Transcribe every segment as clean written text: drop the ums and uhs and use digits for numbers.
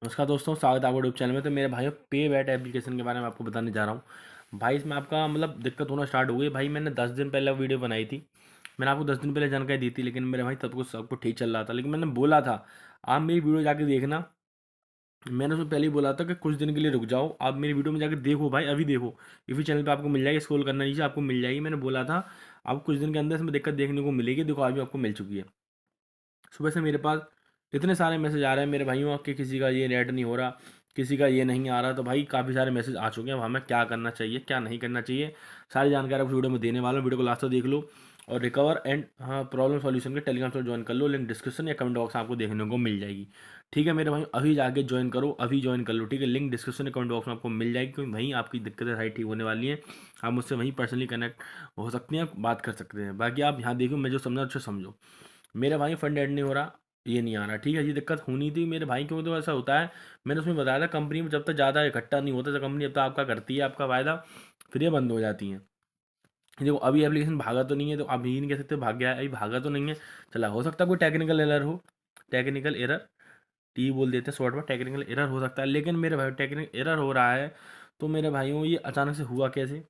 नमस्कार दोस्तों, स्वागत है आपका यूट्यूब चैनल में। तो मेरे भाइयों, पे बैट एप्लीकेशन के बारे में आपको बताने जा रहा हूँ। भाई इसमें आपका मतलब दिक्कत होना स्टार्ट हो गई। भाई मैंने 10 दिन पहले वीडियो बनाई थी। मैंने आपको 10 दिन पहले जानकारी दी थी, लेकिन मेरे भाई तब कुछ सब कुछ ठीक चल रहा था। लेकिन मैंने बोला था आप मेरी वीडियो जाके देखना। मैंने उसमें पहले ही बोला था कि कुछ दिन के लिए रुक जाओ, आप मेरी वीडियो में जाकर देखो भाई, अभी देखो। इसी चैनल पे आपको मिल जाएगी, स्क्रॉल करना नीचे आपको मिल जाएगी। मैंने बोला था आपको कुछ दिन के अंदर इसमें दिक्कत देखने को मिलेगी। देखो अभी आपको मिल चुकी है। सुबह से मेरे पास इतने सारे मैसेज आ रहे हैं मेरे भाइयों कि किसी का ये नेट नहीं हो रहा, किसी का ये नहीं आ रहा। तो भाई काफ़ी सारे मैसेज आ चुके हैं। अब हमें क्या करना चाहिए, क्या नहीं करना चाहिए, सारी जानकारी आपको वीडियो में देने वाला हूँ। वीडियो को लास्ट तक देख लो। और रिकवर एंड हाँ प्रॉब्लम सॉल्यूशन के टेलीग्राम से ज्वाइन कर लो। लिंक डिस्क्रिप्शन या कमेंट बॉक्स में आपको देखने को मिल जाएगी। ठीक है मेरे भाई, अभी जाके ज्वाइन करो, अभी ज्वाइन कर लो। ठीक है, लिंक डिस्क्रिप्शन या कमेंट बॉक्स में आपको मिल जाएगी, क्योंकि वहीं आपकी दिक्कतें सारी ठीक होने वाली हैं। आप मुझसे वहीं पर्सनली कनेक्ट हो सकती हैं, बात कर सकते हैं। बाकी आप यहाँ देखो, मैं जो समझा अच्छे समझो। मेरे भाई फंड ऐड नहीं हो रहा, ये नहीं आ रहा। ठीक है, ये दिक्कत होनी थी मेरे भाई, क्यों तो ऐसा होता है। मैंने उसमें बताया था कंपनी में जब तक ज़्यादा इकट्ठा नहीं होता, तो कंपनी जब तक आपका करती है आपका वायदा, फिर ये बंद हो जाती हैं। देखो अभी एप्लीकेशन भागा तो नहीं है, तो आप ये नहीं कह सकते भाग गया है। अभी भागा तो नहीं है, चला। हो सकता है कोई टेक्निकल एरर हो, टेक्निकल एरर, टी बोल देते हैं शॉर्ट में, टेक्निकल एरर हो सकता है। लेकिन मेरे भाई टेक्निकल एरर हो रहा है, तो मेरे भाइयों ये अचानक से हुआ कैसे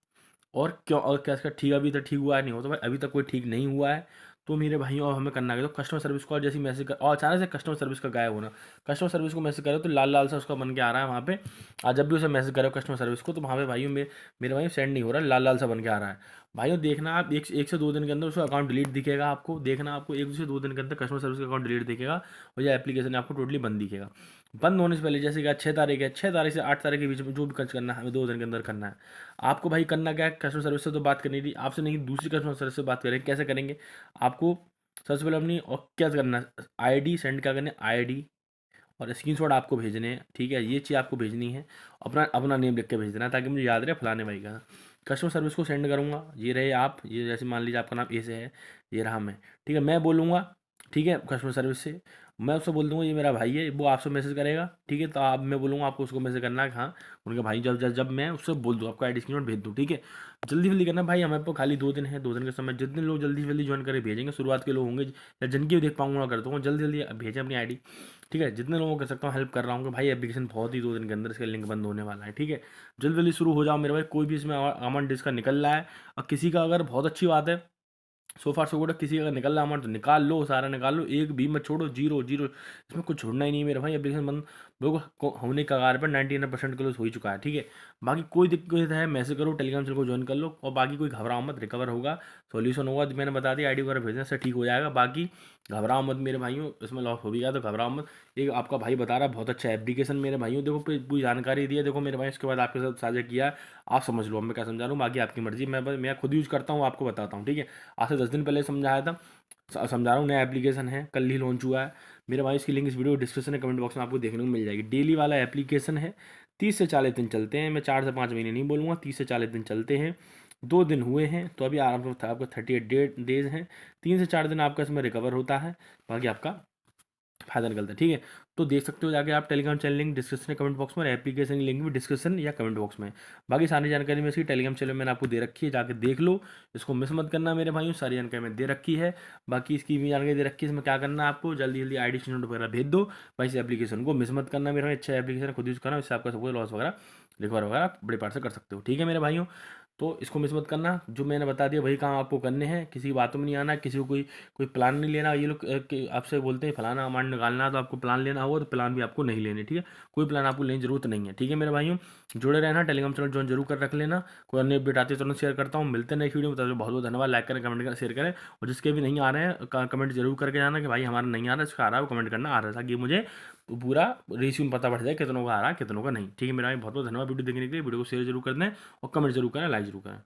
और क्यों, और क्या इसका ठीक अभी तक ठीक हुआ है नहीं हो, तो भाई अभी तक कोई ठीक नहीं हुआ है। तो मेरे भाइयों अब हमें करना है, तो कस्टमर सर्विस को जैसे मैसेज कर, और अचानक से कस्टमर सर्विस का गायब होना। कस्टमर सर्विस को मैसेज करो तो लाल लाल सा उसका बन के आ रहा है वहाँ पे। आज जब भी उसे मैसेज करो कस्टमर सर्विस को, तो वहाँ पे भाइयों मेरे भाइयों सेंड नहीं हो रहा, लाल लाल सा बन के आ रहा है। भाइयों देखना आप एक से दो दिन के अंदर उसका अकाउंट डिलीट दिखेगा आपको। देखना आपको एक से दो दिन के अंदर कस्टमर सर्विस का अकाउंट डिलीट दिखेगा, और यह एप्लीकेशन आपको टोटली बंद दिखेगा। बंद होने से पहले, जैसे कि आज 6 तारीख है, 6 तारीख से 8 तारीख के बीच में जो भी खर्च करना है हमें 2 दिन के अंदर करना है। आपको भाई करना क्या है, कस्टमर सर्विस से तो बात करनी थी आपसे, नहीं दूसरी कस्टमर सर्विस से बात करें। कैसे करेंगे, आपको सबसे पहले अपनी और क्या करना है, आईडी सेंड क्या करना है, आईडी और स्क्रीनशॉट आपको भेजने हैं। ठीक है, ये चीज़ आपको भेजनी है। अपना अपना नेम लिख के भेज देना, ताकि मुझे याद रहे फलाने भाई का। कस्टमर सर्विस को सेंड करूँगा, ये रहे आप, ये जैसे मान लीजिए आपका नाम ए से है, ये रहा मैं। ठीक है, मैं बोलूँगा, ठीक है, कस्टमर सर्विस से मैं उससे बोल दूँगा ये मेरा भाई है, वो आपसे मैसेज करेगा। ठीक है, तो आप, मैं बोलूँगा आपको उसको मैसेज करना है कि हाँ उनके भाई, जब मैं उससे बोल दूँ आपको आईडी स्क्रीनशॉट भेज दूँ। ठीक है, जल्दी जल्दी करना भाई, हमें पर खाली 2 दिन है, 2 दिन के समय जितने लोग जल्दी जल्दी ज्वाइन करके भेजेंगे, शुरुआत के लोग होंगे या जिनकी भी देख पाऊंगा ना करता हूँ, जल्दी जल्दी भेजें अपनी आईडी। ठीक है, जितने लोगों को कर सकता हूँ हेल्प कर रहा हूँ कि भाई एप्लीकेशन बहुत ही 2 दिन के अंदर इसका लिंक बंद होने वाला है। ठीक है, जल्दी जल्दी शुरू हो जाओ मेरे भाई। कोई भी इसमें अमाउंट जिसका निकल रहा है, और किसी का अगर बहुत अच्छी बात है, सो फार सो गुड, किसी का अगर निकल रहा अमाउंट तो निकाल लो, सारा निकाल लो, एक भी मत छोड़ो, जीरो जीरो, इसमें कुछ छोड़ना ही नहीं है मेरे भाई। एप्लीकेशन बंद बिल्कुल होने का कगार पर 99% क्लोज हो ही चुका है। ठीक है, बाकी कोई दिक्कत है मैसेज करो, टेलीग्राम चैनल को ज्वाइन कर लो, और बाकी कोई घबराओ मत, रिकवर होगा, सॉल्यूशन होगा। तो मैंने बता दिया, आईडी वगैरह भेजने से ठीक हो जाएगा। बाकी घबराओ मत मेरे भाइयों, इसमें लॉस हो भी गया तो घबराओ मत। एक आपका भाई बता रहा है बहुत अच्छा एप्लीकेशन मेरे भाइयों, देखो पूरी जानकारी दी है, देखो मेरे भाई, इसके बाद आपके साथ साझा किया है, आप समझ लो। अब मैं क्या समझा रहा हूँ, बाकी आपकी मर्जी। मैं खुद यूज़ करता हूँ, आपको बताता हूँ। ठीक है, आज से 10 दिन पहले समझाया था, समझा रहा हूँ। नया एप्लीकेशन है, कल ही लॉन्च हुआ है मेरे भाई। इसकी लिंक इस वीडियो डिस्क्रिप्शन या कमेंट बॉक्स में आपको देखने को मिल जाएगी। डेली वाला एप्लीकेशन है, 30 से 40 दिन चलते हैं। मैं 4 से 5 महीने नहीं बोलूँगा, 30 से 40 दिन चलते हैं। 2 दिन हुए हैं, तो अभी आराम से आपका 38 डेज हैं। 3 से 4 दिन आपका इसमें रिकवर होता है, बाकी आपका फायदा निकलता है। ठीक है, तो देख सकते हो जाके आप टेलीग्राम चैनल, लिंक डिस्क्रिप्शन या कमेंट बॉक्स में, और एप्लीकेशन की लिंक भी डिस्क्रिप्शन या कमेंट बॉक्स में। बाकी सारी जानकारी में इसकी टेलीग्राम चैनल मैंने आपको दे रखी है, जाके देख लो, इसको मिस मत करना मेरे भाइयों। सारी जानकारी मैंने दे रखी है, बाकी इसकी भी जानकारी दे रखी है। इसमें क्या करना है आपको, जल्दी जल्दी आईडी स्क्रीनशॉट वगैरह भेज दो भाई। इस एप्लीकेशन को मिस मत करना मेरे भाई, अच्छा एप्लीकेशन खुद यूज़ करना, इससे आपका सब कुछ लॉस वगैरह रिकवर वगैरह आप बड़े पार्ट से कर सकते हो। ठीक है मेरे भाइयों, तो इसको मिस मत करना। जो मैंने बता दिया वही काम आपको करने हैं, किसी की बातों में नहीं आना, किसी को कोई कोई प्लान नहीं लेना। ये लोग आपसे बोलते हैं फलाना अमाउंट निकालना है, तो आपको प्लान लेना होगा, तो प्लान भी आपको नहीं लेने। ठीक है, कोई प्लान आपको लेने की जरूरत नहीं है। ठीक है मेरे भाइयों, जुड़े रहना, टेलीग्राम चैनल ज्वाइन जरूर कर रख लेना। कोई अन्य अपडेट आती है तुरंत शेयर करता हूँ। मिलते हैं नेक्स्ट वीडियो में, तब तक बहुत बहुत धन्यवाद। लाइक करें, कमेंट करें, शेयर करें, और जिसके भी नहीं आ रहे हैं कमेंट जरूर करके जाना कि भाई हमारा नहीं आ रहा है, इसका आ रहा है, वो कमेंट करना आ रहा है, ताकि मुझे पूरा रेशियो पता पड़ जाए कितनों का आ रहा है कितनों का नहीं। ठीक है मेरा भाई, बहुत बहुत धन्यवाद वीडियो देखने के लिए। वीडियो को शेयर जरूर कर दें, और कमेंट जरूर करें, लाइक जरूर करें।